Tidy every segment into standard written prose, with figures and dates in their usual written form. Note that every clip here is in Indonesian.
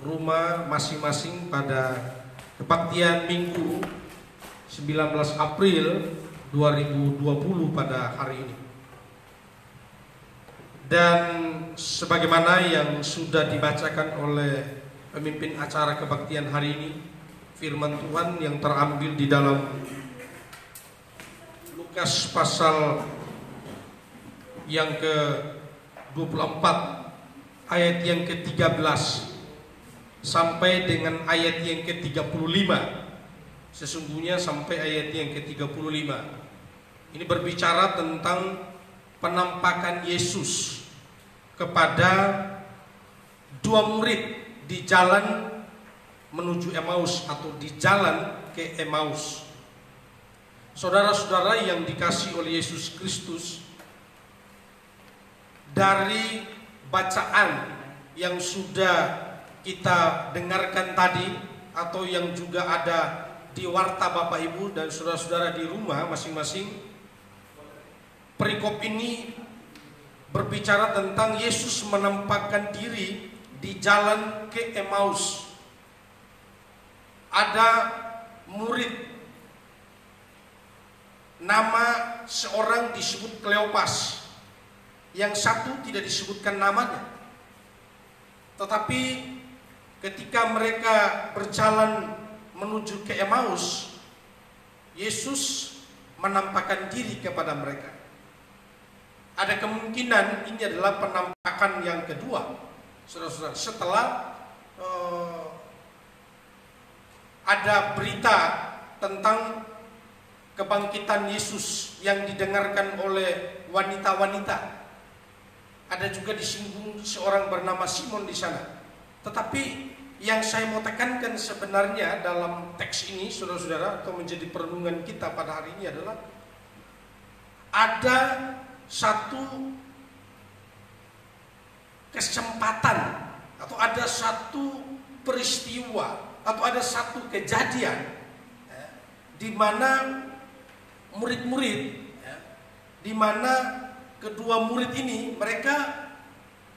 rumah masing-masing pada kebaktian Minggu 19 April 2020 pada hari ini. Dan sebagaimana yang sudah dibacakan oleh pemimpin acara kebaktian hari ini, firman Tuhan yang terambil di dalam Lukas pasal yang ke-24 ayat yang ke-13 sampai dengan ayat yang ke-35. Sesungguhnya sampai ayat yang ke-35 ini berbicara tentang penampakan Yesus kepada dua murid di jalan menuju Emmaus atau di jalan ke Emmaus. Saudara-saudara yang dikasihi oleh Yesus Kristus, dari bacaan yang sudah kita dengarkan tadi atau yang juga ada di warta Bapak Ibu dan saudara-saudara di rumah masing-masing, perikop ini berbicara tentang Yesus menampakkan diri di jalan ke Emmaus. Ada murid, nama seorang disebut Kleopas, yang satu tidak disebutkan namanya. Tetapi ketika mereka berjalan menuju ke Emmaus, Yesus menampakkan diri kepada mereka. Ada kemungkinan ini adalah penampakan yang kedua, saudara-saudara, setelah ada berita tentang kebangkitan Yesus yang didengarkan oleh wanita-wanita. Ada juga disinggung seorang bernama Simon di sana. Tetapi yang saya mau tekankan sebenarnya dalam teks ini, saudara-saudara, atau menjadi perenungan kita pada hari ini adalah ada satu kesempatan atau ada satu peristiwa atau ada satu kejadian di mana murid-murid, di mana kedua murid ini mereka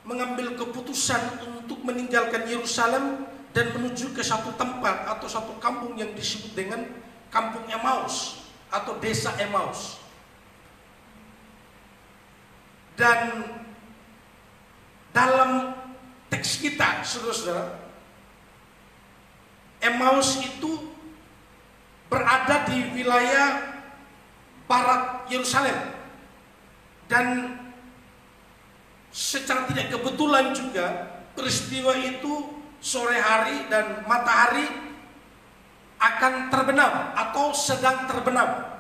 mengambil keputusan untuk meninggalkan Yerusalem dan menuju ke satu tempat atau satu kampung yang disebut dengan kampung Emmaus atau desa Emmaus. Dan dalam teks kita, saudara-saudara, Emmaus itu berada di wilayah barat Yerusalem. Dan secara tidak kebetulan juga peristiwa itu sore hari dan matahari akan terbenam atau sedang terbenam.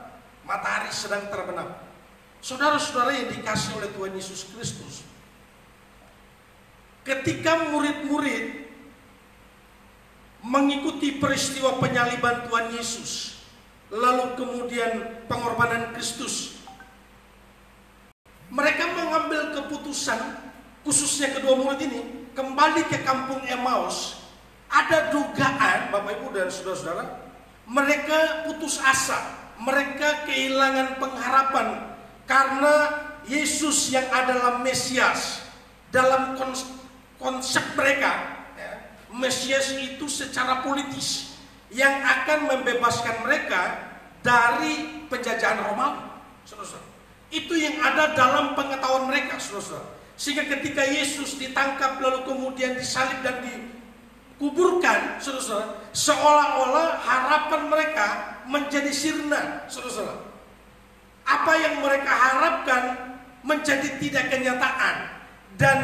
Matahari sedang terbenam. Saudara-saudara yang dikasihi oleh Tuhan Yesus Kristus, ketika murid-murid mengikuti peristiwa penyaliban Tuhan Yesus, lalu kemudian pengorbanan Kristus, mereka mengambil keputusan, khususnya kedua murid ini, kembali ke kampung Emmaus. Ada dugaan, Bapak Ibu dan saudara-saudara, mereka putus asa, mereka kehilangan pengharapan karena Yesus yang adalah Mesias. Dalam konsep mereka, Mesias itu secara politis yang akan membebaskan mereka dari penjajahan Romawi, saudara-saudara. Itu yang ada dalam pengetahuan mereka, saudara-saudara. Sehingga ketika Yesus ditangkap lalu kemudian disalib dan dikuburkan, saudara-saudara, seolah-olah harapan mereka menjadi sirna, saudara-saudara. Apa yang mereka harapkan menjadi tidak kenyataan. Dan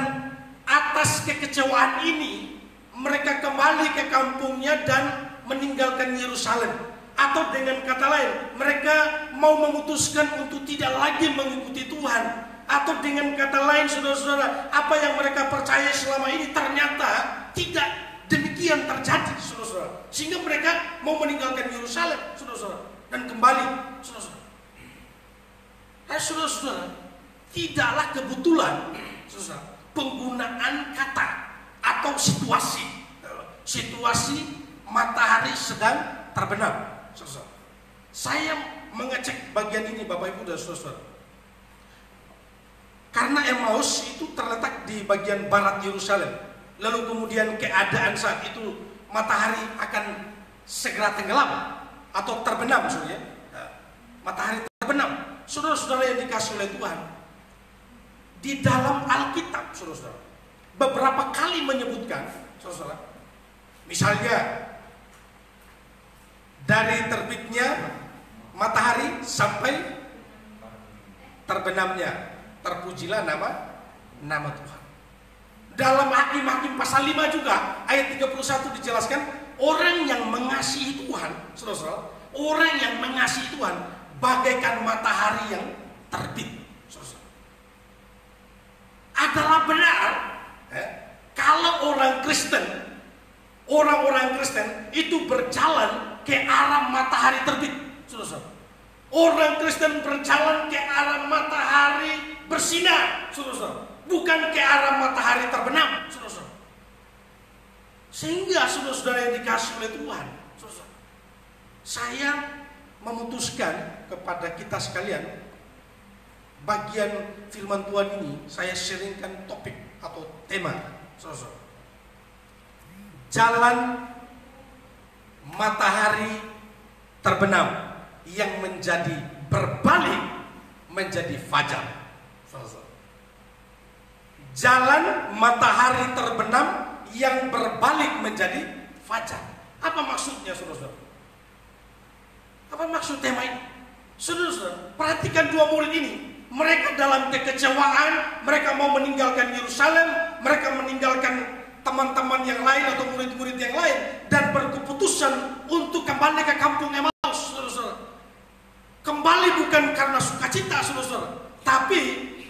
atas kekecewaan ini mereka kembali ke kampungnya dan meninggalkan Yerusalem. Atau dengan kata lain, mereka mau memutuskan untuk tidak lagi mengikuti Tuhan. Atau dengan kata lain, saudara-saudara, apa yang mereka percaya selama ini ternyata tidak demikian terjadi, saudara-saudara. Sehingga mereka mau meninggalkan Yerusalem, saudara-saudara, dan kembali, saudara-saudara. Saudara-saudara, tidaklah kebetulan, saudara, penggunaan kata atau situasi matahari sedang terbenam. Saya mengecek bagian ini, Bapak Ibu dan saudara-saudara, karena Emmaus itu terletak di bagian barat Yerusalem. lalu kemudian keadaan saat itu matahari akan segera tenggelam atau terbenam, saudara. Matahari terbenam. Saudara-saudara yang dikasih oleh Tuhan, di dalam Alkitab, saudara-saudara, beberapa kali menyebutkan, saudara, misalnya dari terbitnya matahari sampai terbenamnya, terpujilah nama Tuhan. Dalam Hakim-Hakim pasal 5 juga ayat 31 dijelaskan, orang yang mengasihi Tuhan, saudara-saudara, orang yang mengasihi Tuhan bagaikan matahari yang terbit, saudara-saudara. Adalah benar kalau orang-orang Kristen itu berjalan ke arah matahari terbit, saudara-saudara. Orang Kristen berjalan ke arah matahari bersinar, saudara-saudara, bukan ke arah matahari terbenam, saudara-saudara. Sehingga saudara-saudara yang dikasih oleh Tuhan, saudara-saudara, saya memutuskan kepada kita sekalian, bagian firman Tuhan ini saya sharingkan topik atau tema, saudara-saudara. Jalan matahari terbenam yang menjadi berbalik menjadi fajar, saudara-saudara. Jalan matahari terbenam yang berbalik menjadi fajar. Apa maksudnya, saudara-saudara? Apa maksud tema ini? Saudara-saudara, perhatikan dua murid ini. Mereka dalam kekecewaan, mereka mau meninggalkan Yerusalem, mereka meninggalkan teman-teman yang lain atau murid-murid yang lain, dan berkeputusan untuk kembali ke kampung Emmaus, saudara-saudara. Kembali bukan karena sukacita, saudara-saudara, tapi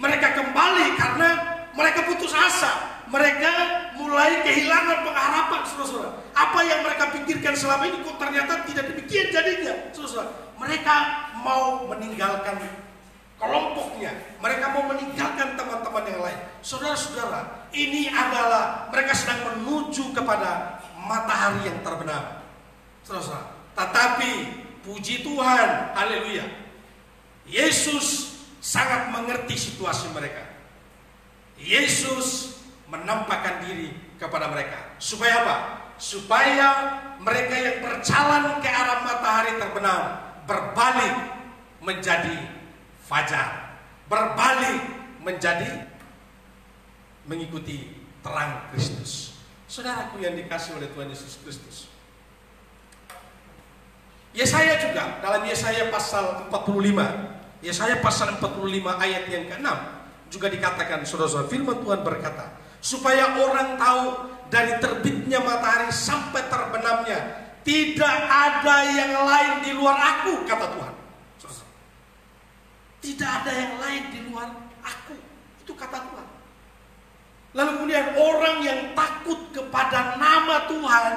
mereka kembali karena mereka putus asa. Mereka mulai kehilangan pengharapan, saudara-saudara. Apa yang mereka pikirkan selama ini kok ternyata tidak demikian jadinya, saudara-saudara. Mereka mau meninggalkan kelompoknya, mereka mau meninggalkan teman-teman yang lain. Saudara-saudara, ini adalah mereka sedang menuju kepada matahari yang terbenam, saudara-saudara. Tetapi puji Tuhan, haleluya, Yesus sangat mengerti situasi mereka. Yesus menampakkan diri kepada mereka. Supaya apa? Supaya mereka yang berjalan ke arah matahari terbenam berbalik menjadi fajar, berbalik menjadi mengikuti terang Kristus. Saudaraku yang dikasih oleh Tuhan Yesus Kristus, Yesaya juga dalam Yesaya pasal 45, Yesaya pasal 45 ayat yang ke-6 juga dikatakan, saudara-saudara, firman Tuhan berkata, supaya orang tahu dari terbitnya matahari sampai terbenamnya tidak ada yang lain di luar aku, kata Tuhan. Tidak ada yang lain di luar aku, itu kata Tuhan. Lalu kemudian orang yang takut kepada nama Tuhan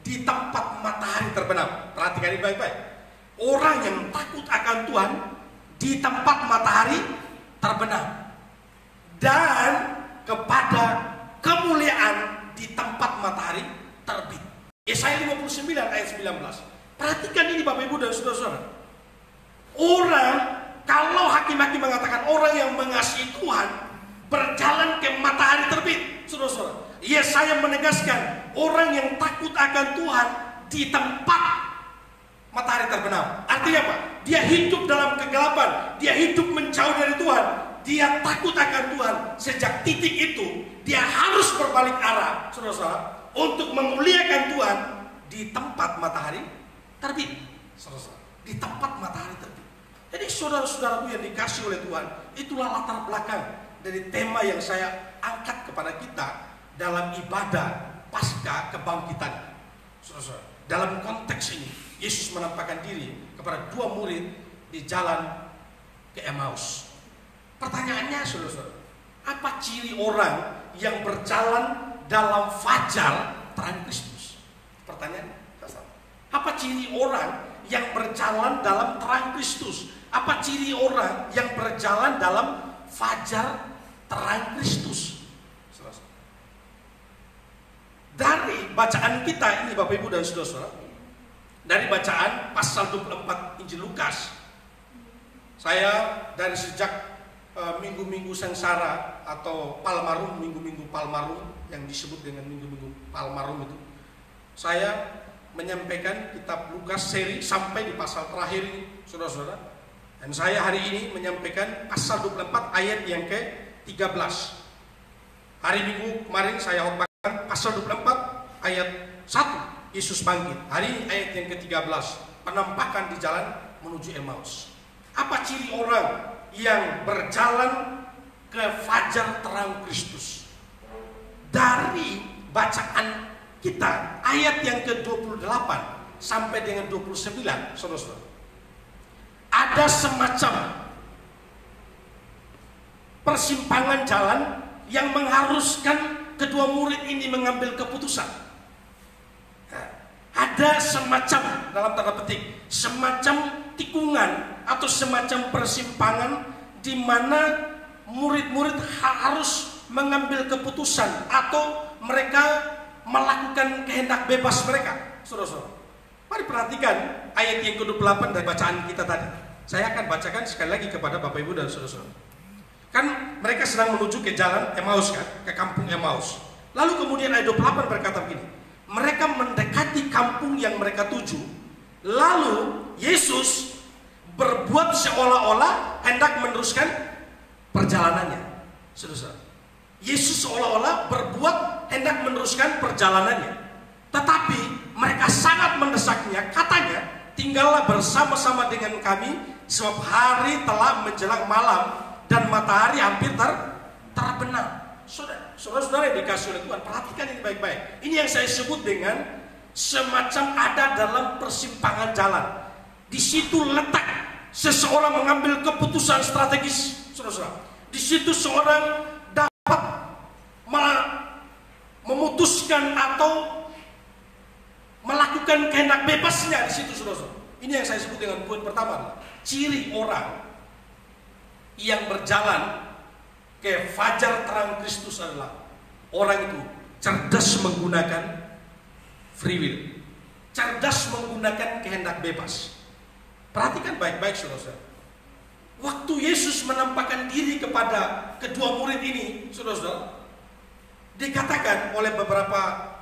di tempat matahari terbenam. Perhatikan ini baik-baik. Orang yang takut akan Tuhan di tempat matahari terbenam dan kepada kemuliaan di tempat matahari terbit. Yesaya 59 ayat 19. Perhatikan ini Bapak Ibu dan saudara-saudara. Orang, kalau hakim-hakim mengatakan orang yang mengasihi Tuhan berjalan ke matahari terbit, saudara-saudara, Yesaya menegaskan orang yang takut akan Tuhan di tempat matahari terbenam. Artinya apa? Dia hidup dalam kegelapan, dia hidup menjauh dari Tuhan, dia takut akan Tuhan. Sejak titik itu dia harus berbalik arah, saudara-saudara, untuk memuliakan Tuhan di tempat matahari terbit, saudara-saudara, di tempat matahari terbit. Jadi saudara-saudaraku yang dikasih oleh Tuhan, itulah latar belakang dari tema yang saya angkat kepada kita dalam ibadah pasca kebangkitan, saudara-saudara. Dalam konteks ini Yesus menampakkan diri kepada dua murid di jalan ke Emmaus. Pertanyaannya, saudara-saudara, apa ciri orang yang berjalan dalam fajar terang Kristus? Pertanyaan dasar. Apa ciri orang yang berjalan dalam terang Kristus? Apa ciri orang yang berjalan dalam fajar terang Kristus? Dari bacaan kita ini Bapak Ibu dan saudara-saudara, dari bacaan pasal 24 Injil Lukas, saya dari sejak minggu-minggu sengsara atau Palmarum, minggu-minggu Palmarum yang disebut dengan minggu-minggu Palmarum itu, saya menyampaikan kitab Lukas seri sampai di pasal terakhir ini, saudara-saudara. Dan saya hari ini menyampaikan pasal 24 ayat yang ke-13. Hari Minggu kemarin saya khotbahkan pasal 24 ayat 1, Yesus bangkit. Hari ini ayat yang ke-13, penampakan di jalan menuju Emmaus. Apa ciri orang yang berjalan ke fajar terang Kristus? Dari bacaan kita ayat yang ke-28 sampai dengan 29, saudara-saudara, ada semacam persimpangan jalan yang mengharuskan kedua murid ini mengambil keputusan. Ada semacam, dalam tanda petik, semacam tikungan atau semacam persimpangan di mana murid-murid harus mengambil keputusan atau mereka melakukan kehendak bebas mereka. Saudara-saudara, mari perhatikan ayat yang ke-28 dari bacaan kita tadi. Saya akan bacakan sekali lagi kepada Bapak Ibu dan saudara-saudara. Kan mereka sedang menuju ke jalan Emmaus, kan, ke kampung Emmaus. Lalu kemudian ayat 28 berkata begini, mereka mendekati kampung yang mereka tuju. Lalu Yesus berbuat seolah-olah hendak meneruskan perjalanannya. Saudara-saudara, Yesus seolah-olah berbuat hendak meneruskan perjalanannya. Tetapi mereka sangat mendesaknya. Katanya, tinggallah bersama-sama dengan kami, sebab hari telah menjelang malam dan matahari hampir terbenam. Saudara-saudara yang dikasih oleh Tuhan, perhatikan ini baik-baik. Ini yang saya sebut dengan semacam ada dalam persimpangan jalan. Di situ letak seseorang mengambil keputusan strategis, saudara-saudara. Di situ seorang dapat memutuskan atau melakukan kehendak bebasnya di situ, saudara-saudara. Ini yang saya sebut dengan poin pertama, ciri orang yang berjalan ke fajar terang Kristus adalah orang itu cerdas menggunakan free will, cerdas menggunakan kehendak bebas. Perhatikan baik-baik, saudara-saudara. Waktu Yesus menampakkan diri kepada kedua murid ini, saudara-saudara, dikatakan oleh beberapa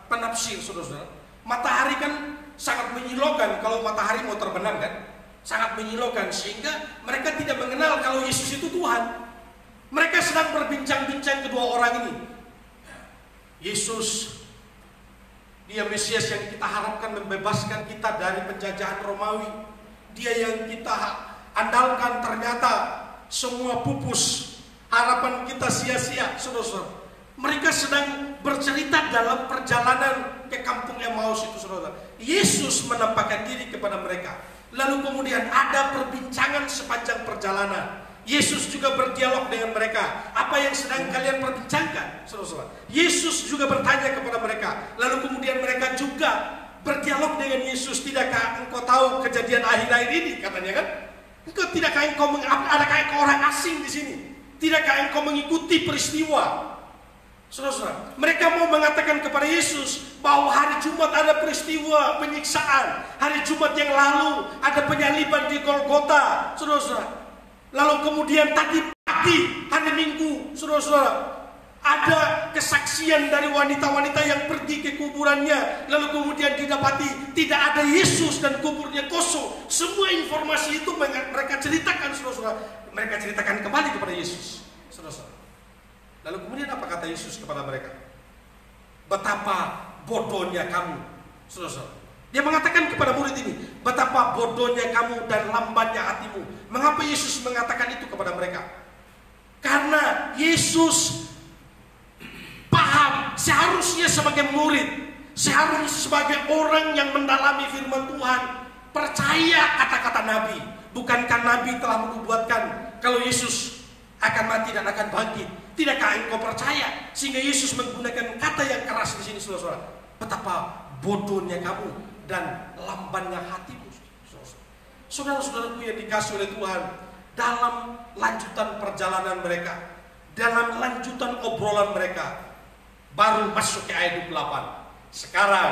penafsir, saudara-saudara, matahari kan sangat menyilaukan kalau matahari mau terbenam, kan? Sangat menyilaukan, sehingga mereka tidak mengenal kalau Yesus itu Tuhan. Mereka sedang berbincang-bincang kedua orang ini. Yesus, dia Mesias yang kita harapkan membebaskan kita dari penjajahan Romawi. Dia yang kita andalkan, ternyata semua pupus, harapan kita sia-sia, saudara-saudara. Mereka sedang bercerita dalam perjalanan ke kampung Emmaus itu, saudara. Yesus menampakkan diri kepada mereka. Lalu kemudian ada perbincangan sepanjang perjalanan. Yesus juga berdialog dengan mereka. Apa yang sedang kalian perbincangkan, saudara-saudara? Yesus juga bertanya kepada mereka. Lalu kemudian mereka juga berdialog dengan Yesus. Tidakkah engkau tahu kejadian akhir-akhir ini? Katanya, kan? Tidakkah engkau adakah engkau orang asing di sini? Tidakkah engkau mengikuti peristiwa? Saudara-saudara, mereka mau mengatakan kepada Yesus bahwa hari Jumat ada peristiwa penyiksaan. Hari Jumat yang lalu ada penyaliban di Golgota, saudara-saudara. Lalu kemudian tadi pagi hari Minggu, saudara-saudara, ada kesaksian dari wanita-wanita yang pergi ke kuburannya. Lalu kemudian didapati tidak ada Yesus dan kuburnya kosong. Semua informasi itu mereka ceritakan, saudara-saudara. Mereka ceritakan kembali kepada Yesus, saudara-saudara. Lalu kemudian apa kata Yesus kepada mereka? Betapa bodohnya kamu, saudara-saudara. Dia mengatakan kepada murid ini, betapa bodohnya kamu dan lambannya hatimu. Mengapa Yesus mengatakan itu kepada mereka? Karena Yesus paham, seharusnya sebagai murid, seharusnya sebagai orang yang mendalami firman Tuhan, percaya kata-kata Nabi. Bukankah Nabi telah menubuatkan kalau Yesus akan mati dan akan bangkit? Tidakkah engkau percaya? Sehingga Yesus menggunakan kata yang keras di sini, saudara-saudara. Betapa bodohnya kamu dan lambannya hatimu. Saudara-saudaraku yang dikasih oleh Tuhan, dalam lanjutan perjalanan mereka, dalam lanjutan obrolan mereka, baru masuk ke ayat 28. Sekarang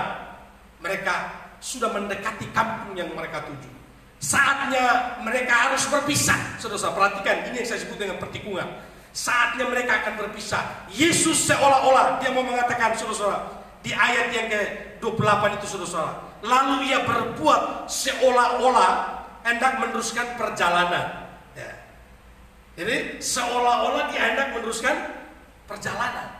mereka sudah mendekati kampung yang mereka tuju. Saatnya mereka harus berpisah. Saudara-saudara, perhatikan, ini yang saya sebut dengan pertikungan. Saatnya mereka akan berpisah. Yesus seolah-olah dia mau mengatakan, saudara-saudara, di ayat yang ke-28 itu, saudara-saudara, lalu ia berbuat seolah-olah hendak meneruskan perjalanan. Ya. Jadi seolah-olah dia hendak meneruskan perjalanan.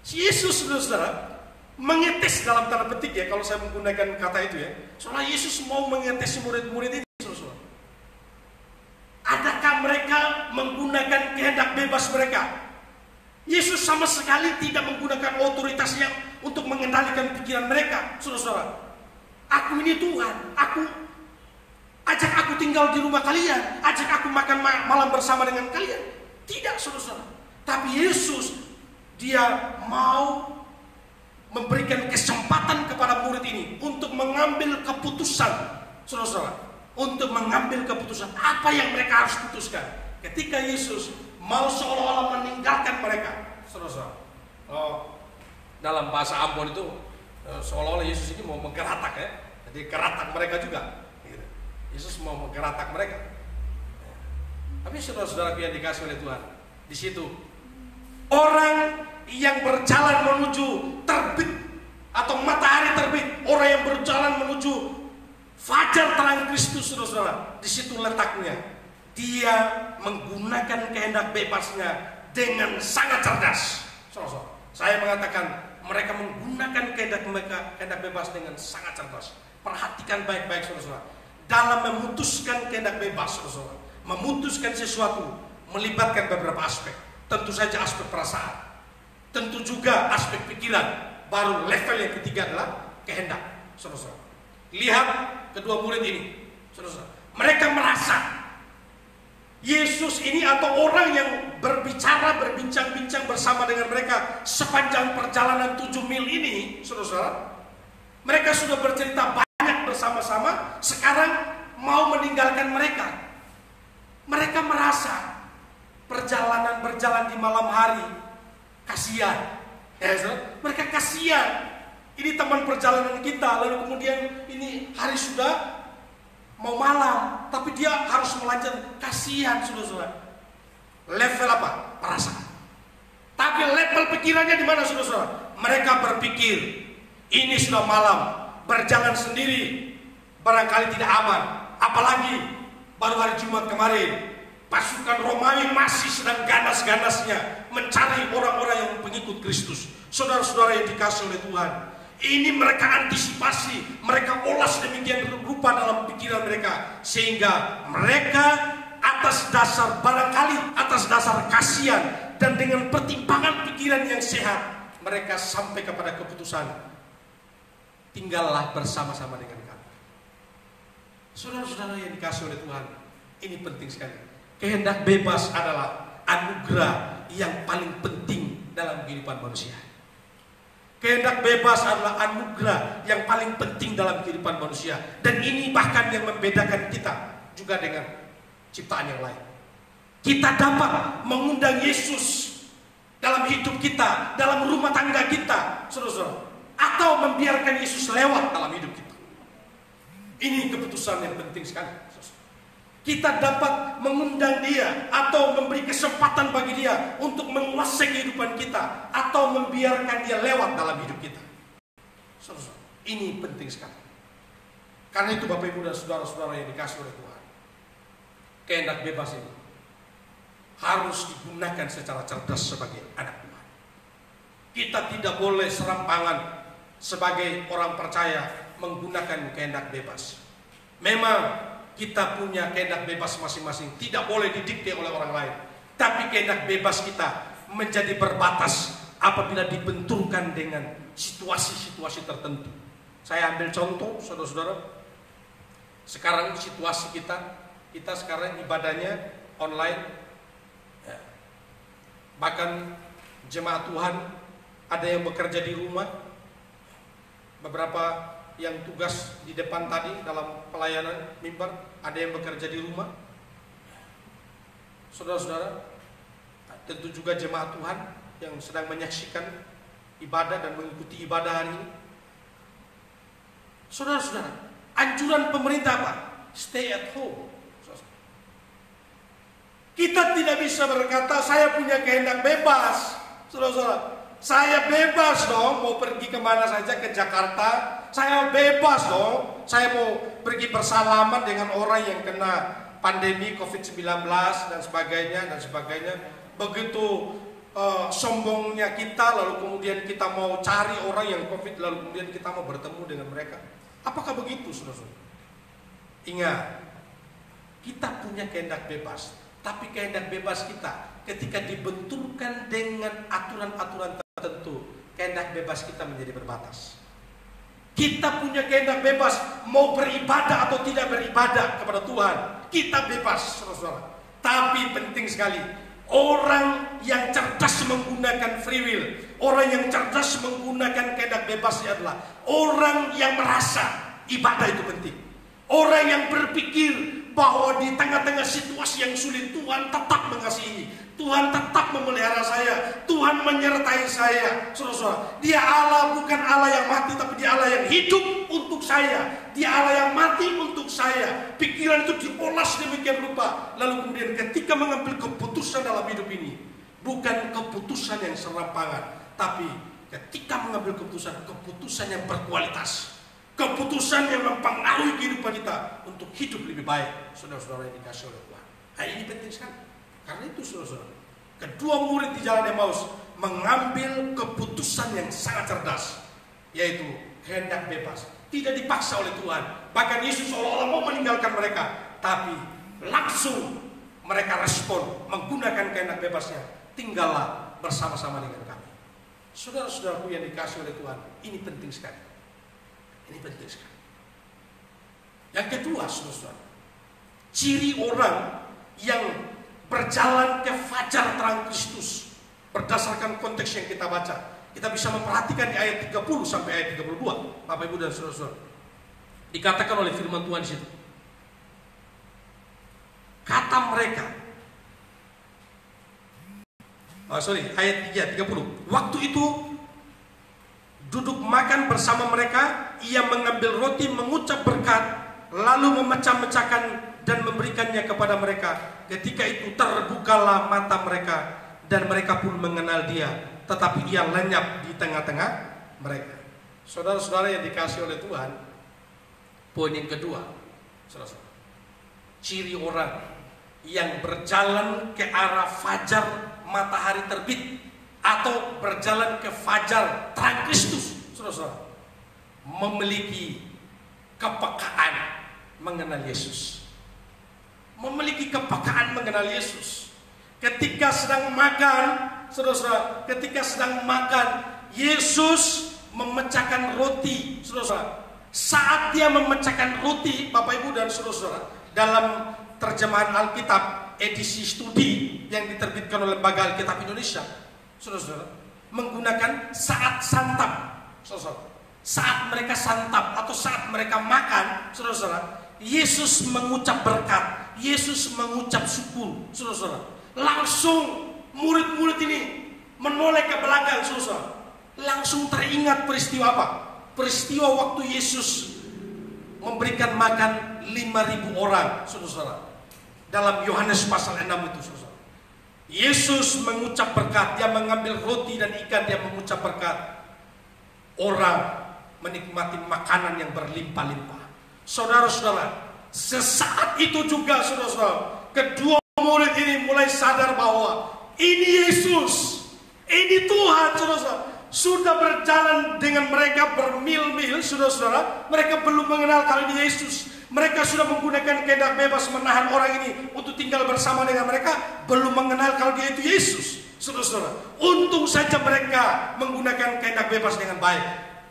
Yesus, saudara-saudara, mengetes dalam tanda petik ya, kalau saya menggunakan kata itu ya. Soalnya Yesus mau mengetes murid-murid ini, saudara-saudara. Adakah mereka menggunakan kehendak bebas mereka? Yesus sama sekali tidak menggunakan otoritasnya untuk mengendalikan pikiran mereka, saudara-saudara. Aku ini Tuhan, ajak aku tinggal di rumah kalian, ajak aku makan malam bersama dengan kalian. Tidak, saudara-saudara. Tapi Yesus, dia mau memberikan kesempatan kepada murid ini untuk mengambil keputusan, saudara-saudara. Untuk mengambil keputusan apa yang mereka harus putuskan. Ketika Yesus mau seolah-olah meninggalkan mereka, saudara-saudara. Dalam bahasa Ambon itu seolah-olah Yesus ini mau menggeratak ya. Jadi geratak mereka juga. Yesus mau menggeratak mereka. Tapi saudara-saudara yang dikasih oleh Tuhan, di situ orang yang berjalan menuju terbit atau matahari terbit, orang yang berjalan menuju fajar terang Kristus, saudara-saudara, di situ letaknya. Dia menggunakan kehendak bebasnya dengan sangat cerdas. Saudara-saudara, saya mengatakan mereka menggunakan kehendak bebas dengan sangat cerdas. Perhatikan baik-baik, saudara-saudara. Dalam memutuskan kehendak bebas, saudara-saudara, memutuskan sesuatu melibatkan beberapa aspek. Tentu saja aspek perasaan, tentu juga aspek pikiran. Baru level yang ketiga adalah kehendak, saudara-saudara. Lihat kedua murid ini, saudara-saudara. Mereka merasa Yesus ini atau orang yang berbincang-bincang bersama dengan mereka sepanjang perjalanan 7 mil ini, saudara-saudara, mereka sudah bercerita banyak bersama-sama, sekarang mau meninggalkan mereka. Mereka merasa perjalanan berjalan di malam hari, kasihan. Ya, saudara? Mereka kasihan. Ini teman perjalanan kita, lalu kemudian ini hari sudah mau malam, tapi dia harus melanjutkan. Kasihan, saudara-saudara. Level apa? Perasaan. Tapi level pikirannya di mana, saudara-saudara? Mereka berpikir, ini sudah malam, berjalan sendiri, barangkali tidak aman. Apalagi baru hari Jumat kemarin, pasukan Romawi masih sedang ganas-ganasnya mencari orang-orang yang pengikut Kristus. Saudara-saudara yang dikasih oleh Tuhan, ini mereka antisipasi, mereka olah sedemikian rupa dalam pikiran mereka, sehingga mereka atas dasar barangkali atas dasar kasihan dan dengan pertimbangan pikiran yang sehat, mereka sampai kepada keputusan, tinggallah bersama-sama dengan kami. Saudara-saudara yang dikasih oleh Tuhan, ini penting sekali. Kehendak bebas adalah anugerah yang paling penting dalam kehidupan manusia. Kehendak bebas adalah anugerah yang paling penting dalam kehidupan manusia. Dan ini bahkan yang membedakan kita juga dengan ciptaan yang lain. Kita dapat mengundang Yesus dalam hidup kita, dalam rumah tangga kita, saudara-saudara, atau membiarkan Yesus lewat dalam hidup kita. Ini keputusan yang penting sekali. Kita dapat mengundang dia atau memberi kesempatan bagi dia untuk menguasai kehidupan kita, atau membiarkan dia lewat dalam hidup kita. Ini penting sekali. Karena itu Bapak Ibu dan saudara-saudara yang dikasih oleh Tuhan, kehendak bebas ini harus digunakan secara cerdas sebagai anak Tuhan. Kita tidak boleh serampangan sebagai orang percaya menggunakan kehendak bebas. Memang kita punya kehendak bebas masing-masing, tidak boleh didikte oleh orang lain. Tapi kehendak bebas kita menjadi berbatas apabila dibenturkan dengan situasi-situasi tertentu. Saya ambil contoh, saudara-saudara. Sekarang situasi kita sekarang ibadahnya online. Bahkan jemaat Tuhan ada yang bekerja di rumah. Beberapa yang tugas di depan tadi dalam pelayanan mimbar, ada yang bekerja di rumah. Saudara-saudara, tentu juga jemaat Tuhan yang sedang menyaksikan ibadah dan mengikuti ibadah hari ini. Saudara-saudara, anjuran pemerintah apa? Stay at home. Kita tidak bisa berkata saya punya kehendak bebas. Saudara-saudara, saya bebas dong mau pergi kemana saja, ke Jakarta. Saya bebas dong. Saya mau pergi bersalaman dengan orang yang kena pandemi COVID-19 dan sebagainya dan sebagainya. Begitu sombongnya kita, lalu kemudian kita mau cari orang yang COVID, lalu kemudian kita mau bertemu dengan mereka. Apakah begitu, saudara-saudara? Ingat, kita punya kehendak bebas. Tapi kehendak bebas kita ketika dibenturkan dengan aturan-aturan tertentu, kehendak bebas kita menjadi berbatas. Kita punya kehendak bebas mau beribadah atau tidak beribadah kepada Tuhan. Kita bebas, saudara-saudara. Tapi penting sekali, orang yang cerdas menggunakan free will, orang yang cerdas menggunakan kehendak bebasnya adalah orang yang merasa ibadah itu penting. Orang yang berpikir bahwa di tengah-tengah situasi yang sulit Tuhan tetap mengasihi, Tuhan tetap memelihara saya, Tuhan menyertai saya. Saudara-saudara, Dia Allah bukan Allah yang mati, tapi Dia Allah yang hidup untuk saya. Dia Allah yang mati untuk saya. Pikiran itu diolah sedemikian rupa. Lalu kemudian ketika mengambil keputusan dalam hidup ini, bukan keputusan yang serampangan, tapi ketika mengambil keputusan yang berkualitas. Keputusan yang mempengaruhi kehidupan kita untuk hidup lebih baik, saudara-saudara yang dikasih oleh Tuhan. Nah, ini penting sekali. Karena itu, saudara-saudara, kedua murid di jalan Emmaus mengambil keputusan yang sangat cerdas, yaitu kehendak bebas. Tidak dipaksa oleh Tuhan. Bahkan Yesus seolah-olah mau meninggalkan mereka, tapi langsung mereka respon menggunakan kehendak bebasnya. Tinggallah bersama-sama dengan kami. Saudara-saudaraku yang dikasih oleh Tuhan, ini penting sekali. Ini penting sekali. Yang kedua, saudara-saudara, ciri orang yang berjalan ke fajar terang Kristus berdasarkan konteks yang kita baca, kita bisa memperhatikan di ayat 30 sampai ayat 32, Bapak Ibu dan saudara-saudara. Dikatakan oleh firman Tuhan di situ. Kata mereka, ayat 30. Waktu itu duduk makan bersama mereka, ia mengambil roti, mengucap berkat, lalu memecah-mecahkan dan memberikannya kepada mereka. Ketika itu terbukalah mata mereka, dan mereka pun mengenal Dia, tetapi Ia lenyap di tengah-tengah mereka. Saudara-saudara yang dikasih oleh Tuhan, poin yang kedua, saudara-saudara, ciri orang yang berjalan ke arah fajar matahari terbit atau berjalan ke fajar terang Kristus, saudara-saudara, memiliki kepekaan mengenal Yesus. Memiliki kepekaan mengenal Yesus. Ketika sedang makan, saudara-saudara, ketika sedang makan, Yesus memecahkan roti, saudara-saudara. Saat Dia memecahkan roti, Bapak Ibu dan saudara-saudara, dalam terjemahan Alkitab edisi studi yang diterbitkan oleh Lembaga Alkitab Indonesia, saudara-saudara, menggunakan saat santap, saudara-saudara. Saat mereka santap atau saat mereka makan, saudara-saudara, Yesus mengucap berkat, Yesus mengucap syukur, saudara-saudara. Langsung murid-murid ini menoleh ke belakang, saudara-saudara. Langsung teringat peristiwa apa? Peristiwa waktu Yesus memberikan makan 5.000 orang, saudara-saudara. Dalam Yohanes pasal 6 itu, saudara. Yesus mengucap berkat, Dia mengambil roti dan ikan, Dia mengucap berkat. Orang menikmati makanan yang berlimpah-limpah. Saudara-saudara, sesaat itu juga, saudara-saudara, kedua murid ini mulai sadar bahwa ini Yesus, ini Tuhan, saudara-saudara. Sudah berjalan dengan mereka bermil-mil, saudara-saudara. Mereka belum mengenal kalau ini Yesus. Mereka sudah menggunakan kehendak bebas menahan orang ini untuk tinggal bersama dengan mereka, belum mengenal kalau Dia itu Yesus, saudara-saudara. Untung saja mereka menggunakan kehendak bebas dengan baik.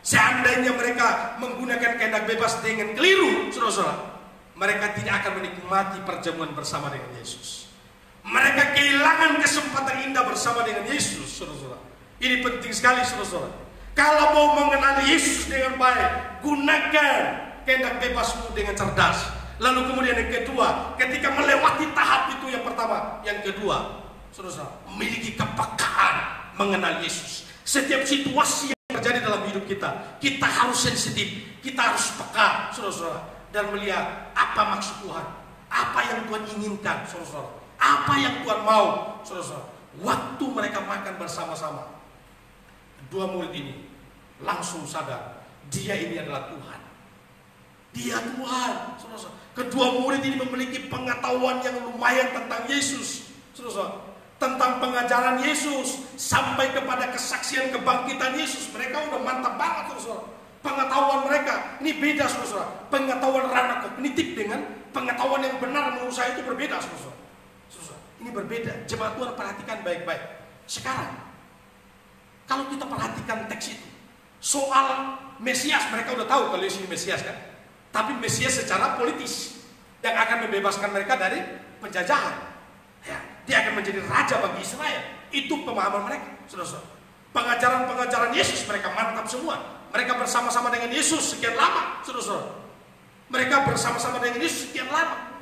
Seandainya mereka menggunakan kehendak bebas dengan keliru, saudara-saudara, mereka tidak akan menikmati perjamuan bersama dengan Yesus. Mereka kehilangan kesempatan indah bersama dengan Yesus, saudara-saudara. Ini penting sekali, saudara-saudara. Kalau mau mengenal Yesus dengan baik, gunakan kehendak bebasmu dengan cerdas. Lalu kemudian yang kedua, ketika melewati tahap itu yang pertama, yang kedua, saudara-saudara, memiliki kepekaan mengenal Yesus. Setiap situasi yang terjadi dalam hidup kita, kita harus sensitif, kita harus peka, saudara-saudara, dan melihat apa maksud Tuhan, apa yang Tuhan inginkan, saudara-saudara, Apa yang Tuhan mau, saudara-saudara? Waktu mereka makan bersama-sama, dua murid ini langsung sadar, dia ini adalah Tuhan. Dia Tuhan, saudara-saudara. Kedua murid ini memiliki pengetahuan yang lumayan tentang Yesus, saudara-saudara. Tentang pengajaran Yesus sampai kepada kesaksian kebangkitan Yesus. Mereka udah mantap banget, saudara-saudara. Pengetahuan mereka ini beda, saudara-saudara. Pengetahuan ranah kognitif dengan pengetahuan yang benar menurut saya itu berbeda, saudara-saudara. Ini berbeda. Jemaat Tuhan, perhatikan baik-baik. Sekarang, kalau kita perhatikan teks itu, soal Mesias, mereka udah tahu kalau Yesus ini Mesias kan? Tapi Mesias secara politis yang akan membebaskan mereka dari penjajahan. Ya, dia akan menjadi raja bagi Israel. Itu pemahaman mereka, saudara-saudara. Pengajaran-pengajaran Yesus mereka mantap semua. Mereka bersama-sama dengan Yesus sekian lama, saudara-saudara. Mereka bersama-sama dengan Yesus sekian lama.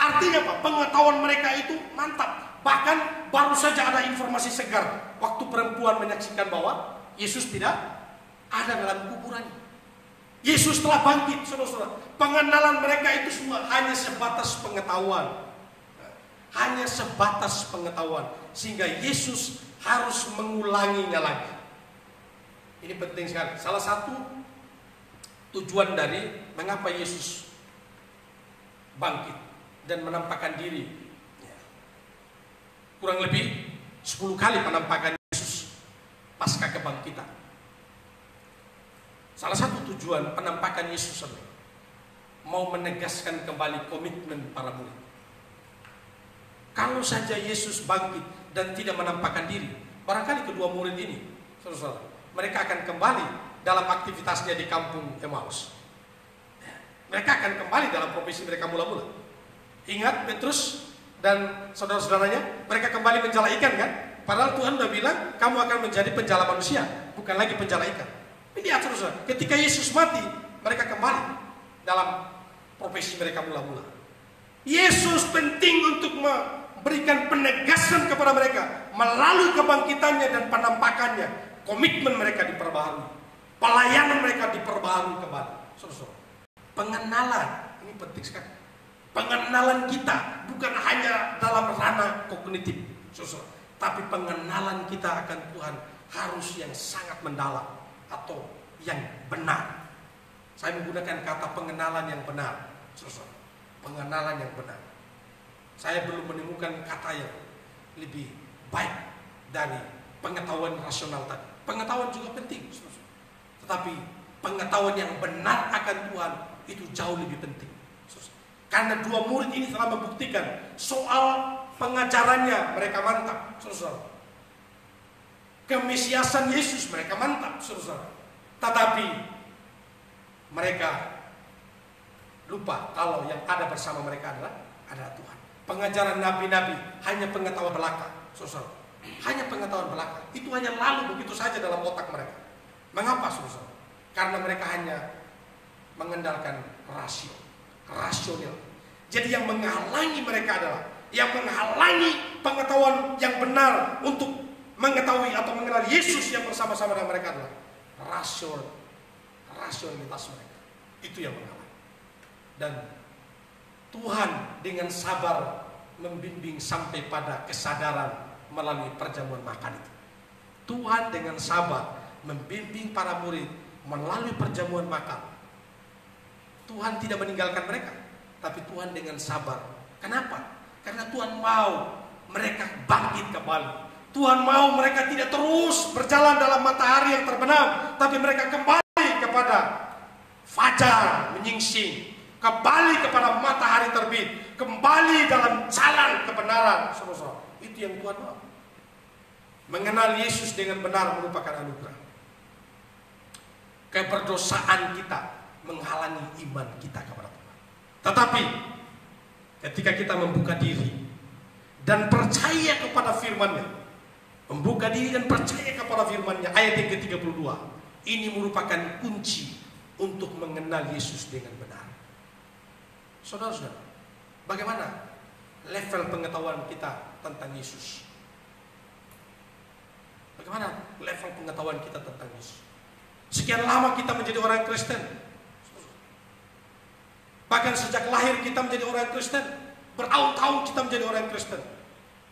Artinya apa? Pengetahuan mereka itu mantap. Bahkan baru saja ada informasi segar waktu perempuan menyaksikan bahwa Yesus tidak ada dalam kuburannya. Yesus telah bangkit, saudara-saudara. Pengenalan mereka itu semua hanya sebatas pengetahuan. Hanya sebatas pengetahuan. Sehingga Yesus harus mengulanginya lagi. Ini penting sekali. Salah satu tujuan dari mengapa Yesus bangkit dan menampakkan diri, kurang lebih 10 kali penampakan Yesus pasca kebangkitan. Salah satu tujuan penampakan Yesus adalah mau menegaskan kembali komitmen para murid. Kalau saja Yesus bangkit dan tidak menampakkan diri, barangkali kedua murid ini, saudara-saudara, mereka akan kembali dalam aktivitasnya di kampung Emmaus. Mereka akan kembali dalam profesi mereka mula-mula. Ingat Petrus dan saudara-saudaranya, mereka kembali menjala ikan kan? Padahal Tuhan sudah bilang, kamu akan menjadi penjala manusia, bukan lagi penjala ikan. Ini lihat saudara, ketika Yesus mati, mereka kembali dalam profesi mereka mula-mula. Yesus penting untuk memberikan penegasan kepada mereka melalui kebangkitannya dan penampakannya. Komitmen mereka diperbaharui, pelayanan mereka diperbaharui kembali, saudara-saudara. Pengenalan, ini penting sekali. Pengenalan kita bukan hanya dalam ranah kognitif, saudara, tapi pengenalan kita akan Tuhan harus yang sangat mendalam atau yang benar. Saya menggunakan kata pengenalan yang benar, saudara. Pengenalan yang benar. Saya belum menemukan kata yang lebih baik dari pengetahuan rasional tadi. Pengetahuan juga penting, saudara. Tetapi pengetahuan yang benar akan Tuhan itu jauh lebih penting. Karena dua murid ini telah membuktikan soal pengajarannya mereka mantap, saudara. Kemesiasan Yesus mereka mantap, saudara. Tetapi mereka lupa kalau yang ada bersama mereka adalah Tuhan. Pengajaran nabi-nabi hanya pengetahuan belaka, saudara. Hanya pengetahuan belaka. Itu hanya lalu begitu saja dalam otak mereka. Mengapa, saudara? Karena mereka hanya mengandalkan rasional. Jadi yang menghalangi mereka adalah, yang menghalangi pengetahuan yang benar untuk mengetahui atau mengenal Yesus yang bersama-sama dengan mereka adalah rasionalitas mereka. Itu yang menghalangi. Dan Tuhan dengan sabar membimbing sampai pada kesadaran melalui perjamuan makan itu. Tuhan dengan sabar membimbing para murid melalui perjamuan makan. Tuhan tidak meninggalkan mereka, tapi Tuhan dengan sabar. Kenapa? Karena Tuhan mau mereka bangkit kembali. Tuhan mau mereka tidak terus berjalan dalam matahari yang terbenam, tapi mereka kembali kepada fajar menyingsing, kembali kepada matahari terbit, kembali dalam jalan kebenaran. Saudara, itu yang Tuhan mau. Mengenal Yesus dengan benar merupakan anugerah. Keberdosaan kita menghalangi iman kita kepada Tuhan. Tetapi ketika kita membuka diri dan percaya kepada firman-Nya, membuka diri dan percaya kepada firman-Nya, ayat yang ke-32, ini merupakan kunci untuk mengenal Yesus dengan benar. Saudara-saudara, bagaimana level pengetahuan kita tentang Yesus? Bagaimana level pengetahuan kita tentang Yesus? Sekian lama kita menjadi orang Kristen. Bahkan sejak lahir kita menjadi orang Kristen. Bertahun-tahun kita menjadi orang Kristen.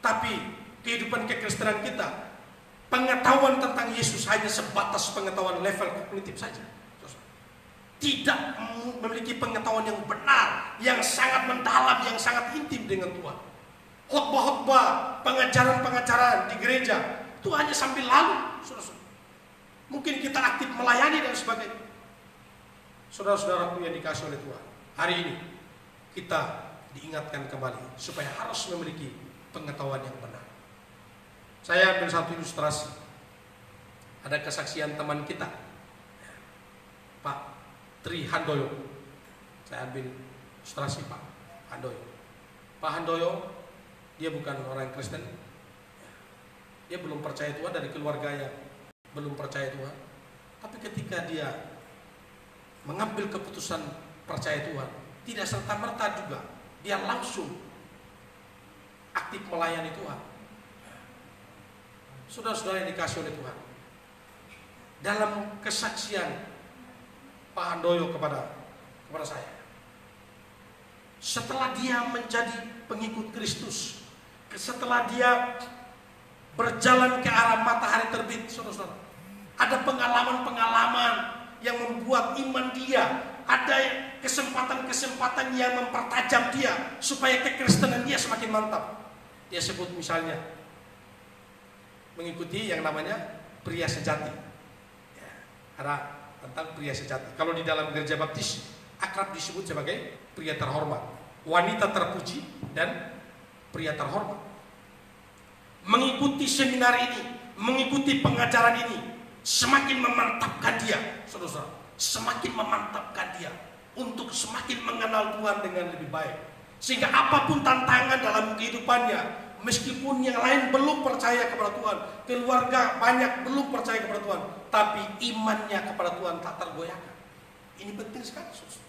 Tapi kehidupan kekristenan kita, pengetahuan tentang Yesus hanya sebatas pengetahuan level kognitif saja. Tidak memiliki pengetahuan yang benar, yang sangat mendalam, yang sangat intim dengan Tuhan. Khotbah-khotbah, pengajaran-pengajaran di gereja itu hanya sambil lalu. Mungkin kita aktif melayani dan sebagainya. Saudara-saudaraku yang dikasihi oleh Tuhan, hari ini kita diingatkan kembali supaya harus memiliki pengetahuan yang benar. Saya ambil satu ilustrasi. Ada kesaksian teman kita, Pak Tri Handoyo. Saya ambil ilustrasi Pak Handoyo. Pak Handoyo, dia bukan orang Kristen. Dia belum percaya Tuhan, dari keluarga yang belum percaya Tuhan. Tapi ketika dia mengambil keputusan percaya Tuhan, tidak serta-merta juga dia langsung aktif melayani Tuhan. Saudara-saudara yang dikasihi oleh Tuhan, dalam kesaksian Pak Handoyo kepada saya, setelah dia menjadi pengikut Kristus, setelah dia berjalan ke arah matahari terbit, saudara-saudara, ada pengalaman-pengalaman yang membuat iman dia, ada kesempatan-kesempatan yang mempertajam dia supaya kekristenan dia semakin mantap. Dia sebut misalnya mengikuti yang namanya pria sejati. Ya, ada tentang pria sejati. Kalau di dalam gereja baptis akrab disebut sebagai pria terhormat, wanita terpuji, dan pria terhormat. Mengikuti seminar ini, mengikuti pengajaran ini semakin memantapkan dia, saudara-saudara, semakin memantapkan dia untuk semakin mengenal Tuhan dengan lebih baik. Sehingga apapun tantangan dalam kehidupannya, meskipun yang lain belum percaya kepada Tuhan, keluarga banyak belum percaya kepada Tuhan, tapi imannya kepada Tuhan tak tergoyahkan. Ini penting sekali, saudara.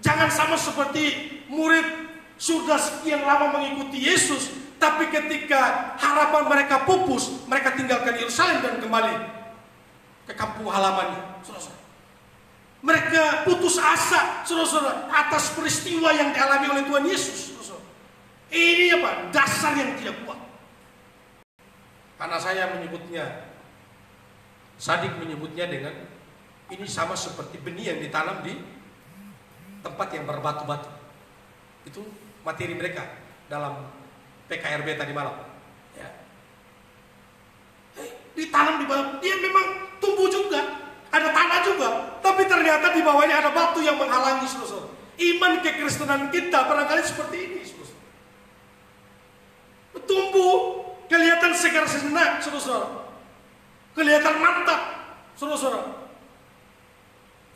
Jangan sama seperti murid sudah sekian lama mengikuti Yesus, tapi ketika harapan mereka pupus, mereka tinggalkan Yerusalem dan kembali ke kampung halamannya. Saudara-saudara, mereka putus asa, saudara-saudara, atas peristiwa yang dialami oleh Tuhan Yesus. Saudara-saudara, ini apa? Dasar yang tidak kuat. Karena saya menyebutnya, Sadik menyebutnya dengan ini sama seperti benih yang ditanam di tempat yang berbatu-batu. Itu materi mereka dalam PKRB tadi malam. Ya. Ditanam di bawah, dia memang tumbuh juga, ada tanah juga, tapi ternyata di bawahnya ada batu yang menghalangi, saudara. Iman kekristenan kita barangkali seperti ini, saudara. Tumbuh, kelihatan segar sejenak, saudara. Kelihatan mantap, saudara.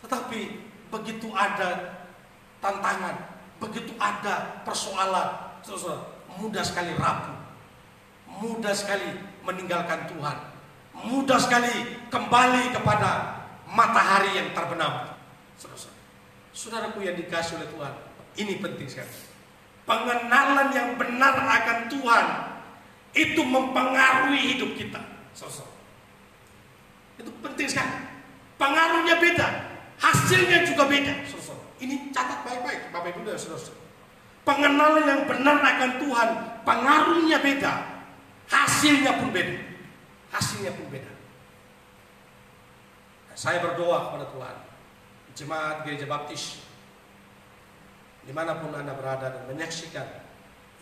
Tetapi begitu ada tantangan, begitu ada persoalan, saudara, mudah sekali rapuh, mudah sekali meninggalkan Tuhan, mudah sekali kembali kepada matahari yang terbenam. Saudaraku yang dikasihi oleh Tuhan, ini penting sekali. Pengenalan yang benar akan Tuhan itu mempengaruhi hidup kita. Itu penting sekali. Pengaruhnya beda, hasilnya juga beda. Ini catat baik-baik, Bapak Ibu dan saudara. Pengenalan yang benar akan Tuhan, pengaruhnya beda, hasilnya pun beda. Hasilnya pun beda. Nah, saya berdoa kepada Tuhan, jemaat gereja baptis, dimanapun Anda berada dan menyaksikan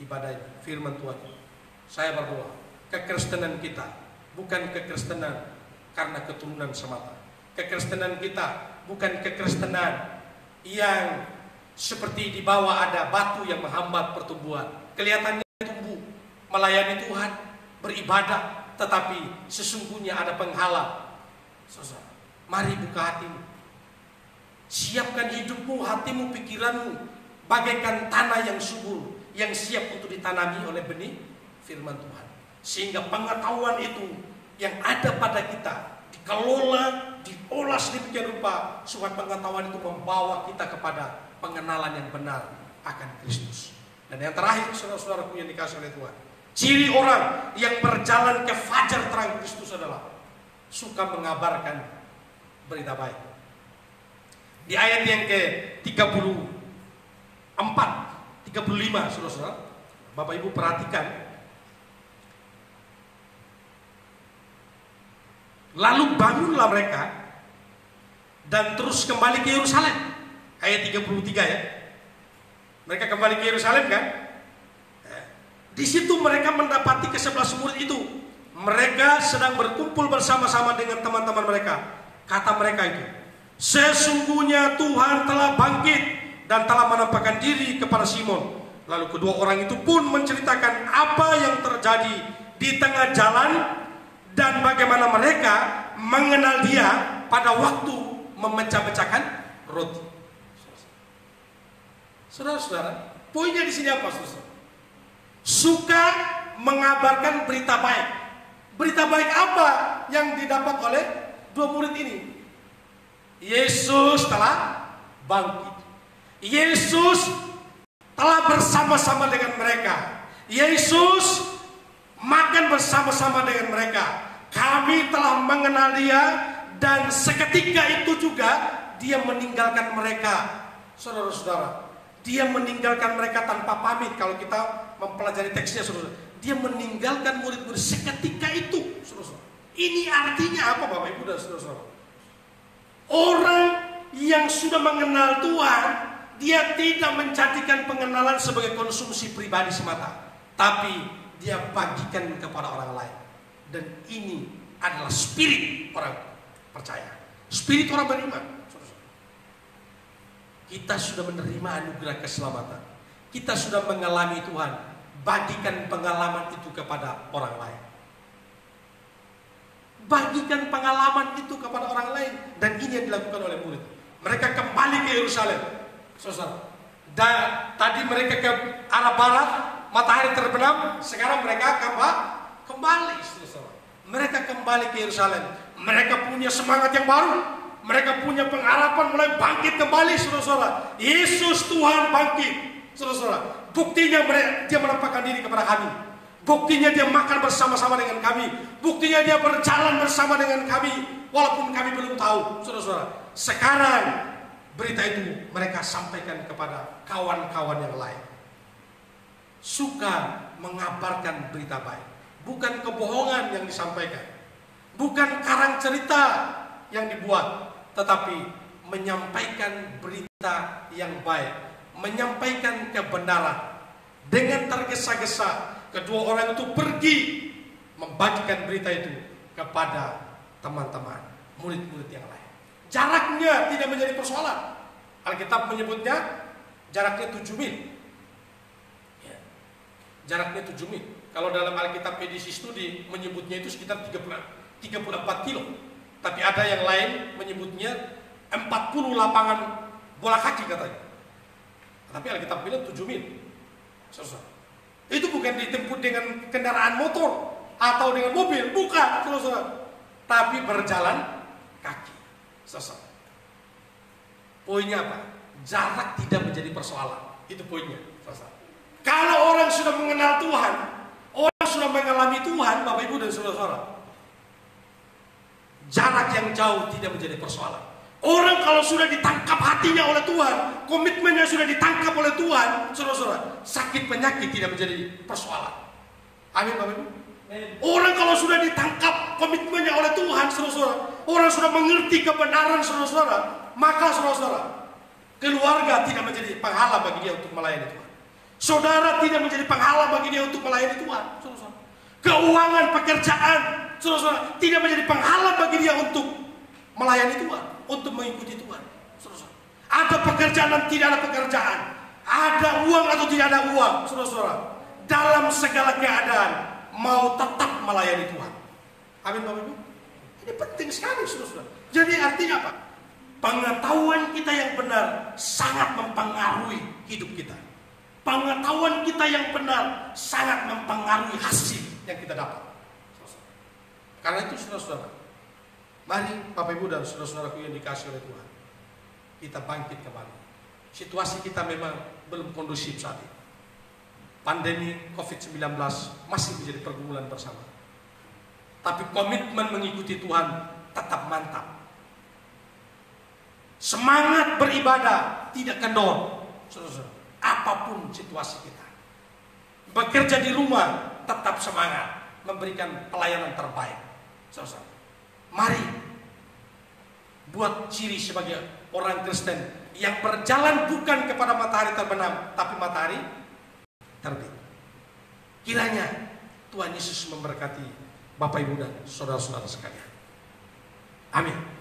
ibadah firman Tuhan, saya berdoa, kekristenan kita bukan kekristenan karena keturunan semata. Kekristenan kita bukan kekristenan yang seperti di bawah ada batu yang menghambat pertumbuhan. Kelihatannya tumbuh, melayani Tuhan, beribadah, tetapi sesungguhnya ada penghalang. Mari buka hatimu, siapkan hidupmu, hatimu, pikiranmu bagaikan tanah yang subur, yang siap untuk ditanami oleh benih firman Tuhan. Sehingga pengetahuan itu yang ada pada kita dikelola, diolah sedemikian rupa supaya pengetahuan itu membawa kita kepada pengenalan yang benar akan Kristus. Dan yang terakhir, saudara-saudaraku yang dikasihi oleh Tuhan, ciri orang yang berjalan ke fajar terang Kristus adalah suka mengabarkan berita baik. Di ayat yang ke-34, 35, saudara-saudara, Bapak Ibu perhatikan Lalu bangunlah mereka dan terus kembali ke Yerusalem. Ayat 33 ya. Mereka kembali ke Yerusalem kan? Di situ mereka mendapati ke-11 murid itu. Mereka sedang berkumpul bersama-sama dengan teman-teman mereka. Kata mereka itu, sesungguhnya Tuhan telah bangkit dan telah menampakkan diri kepada Simon. Lalu kedua orang itu pun menceritakan apa yang terjadi di tengah jalan dan bagaimana mereka mengenal dia pada waktu memecah-pecahkan roti. Saudara-saudara, poinnya di sini apa, saudara? Suka mengabarkan berita baik. Berita baik apa yang didapat oleh dua murid ini? Yesus telah bangkit. Yesus telah bersama-sama dengan mereka. Yesus makan bersama-sama dengan mereka. Kami telah mengenal dia dan seketika itu juga dia meninggalkan mereka. Saudara-saudara, dia meninggalkan mereka tanpa pamit. Kalau kita mempelajari teksnya, saudara, dia meninggalkan murid-murid seketika itu, saudara. Ini artinya apa, Bapak Ibu dan saudara-saudara? Orang yang sudah mengenal Tuhan, dia tidak menjadikan pengenalan sebagai konsumsi pribadi semata, tapi dia bagikan kepada orang lain. Dan ini adalah spirit orang percaya, spirit orang beriman. Kita sudah menerima anugerah keselamatan, kita sudah mengalami Tuhan. Bagikan pengalaman itu kepada orang lain. Bagikan pengalaman itu kepada orang lain. Dan ini yang dilakukan oleh murid. Mereka kembali ke Yerusalem, saudara. Dan tadi mereka ke arah barat, matahari terbenam. Sekarang mereka kembali, saudara. Mereka kembali ke Yerusalem. Mereka punya semangat yang baru. Mereka punya pengharapan mulai bangkit kembali, saudara. Yesus Tuhan bangkit, saudara. Buktinya dia menampakkan diri kepada kami. Buktinya dia makan bersama-sama dengan kami. Buktinya dia berjalan bersama dengan kami, walaupun kami belum tahu, saudara-saudara. Sekarang berita itu mereka sampaikan kepada kawan-kawan yang lain. Suka mengabarkan berita baik, bukan kebohongan yang disampaikan, bukan karang cerita yang dibuat, tetapi menyampaikan berita yang baik, menyampaikan kebenaran. Dengan tergesa-gesa kedua orang itu pergi membagikan berita itu kepada teman-teman, murid-murid yang lain. Jaraknya tidak menjadi persoalan. Alkitab menyebutnya jaraknya 7 mil. Ya. Jaraknya 7 mil. Kalau dalam Alkitab edisi studi menyebutnya itu sekitar 34 kilo. Tapi ada yang lain menyebutnya 40 lapangan bola kaki katanya. Tapi Alkitab bilang 7 mil. Itu bukan ditempuh dengan kendaraan motor atau dengan mobil, bukan, tapi berjalan kaki. Poinnya apa? Jarak tidak menjadi persoalan. Itu poinnya. Kalau orang sudah mengenal Tuhan, orang sudah mengalami Tuhan, Bapak Ibu dan saudara-saudara, jarak yang jauh tidak menjadi persoalan. Orang kalau sudah ditangkap hatinya oleh Tuhan, komitmennya sudah ditangkap oleh Tuhan, saudara-saudara, sakit penyakit tidak menjadi persoalan. Amin, Bapak Ibu. Orang kalau sudah ditangkap komitmennya oleh Tuhan, saudara-saudara, orang sudah mengerti kebenaran, saudara-saudara, maka saudara-saudara, keluarga tidak menjadi penghalang bagi dia untuk melayani Tuhan. Saudara tidak menjadi penghalang bagi dia untuk melayani Tuhan, saudara-saudara. Keuangan, pekerjaan, saudara-saudara, tidak menjadi penghalang bagi dia untuk melayani Tuhan, untuk mengikuti Tuhan. Saudara-saudara, ada pekerjaan dan tidak ada pekerjaan, ada uang atau tidak ada uang, saudara-saudara, dalam segala keadaan mau tetap melayani Tuhan. Amin, Bapak Ibu. Ini penting sekali, saudara-saudara. Jadi artinya apa? Pengetahuan kita yang benar sangat mempengaruhi hidup kita. Pengetahuan kita yang benar sangat mempengaruhi hasil yang kita dapat. Karena itu, saudara-saudara, mari Bapak Ibu dan saudara-saudaraku yang dikasihi oleh Tuhan, kita bangkit kembali. Situasi kita memang belum kondusif saat ini. Pandemi COVID-19 masih menjadi pergumulan bersama. Tapi komitmen mengikuti Tuhan tetap mantap. Semangat beribadah tidak kendor, saudara-saudara, apapun situasi kita. Bekerja di rumah tetap semangat, memberikan pelayanan terbaik, saudara-saudara. Mari buat ciri sebagai orang Kristen yang berjalan bukan kepada matahari terbenam, tapi matahari terbit. Kiranya Tuhan Yesus memberkati Bapak Ibu dan saudara-saudara sekalian. Amin.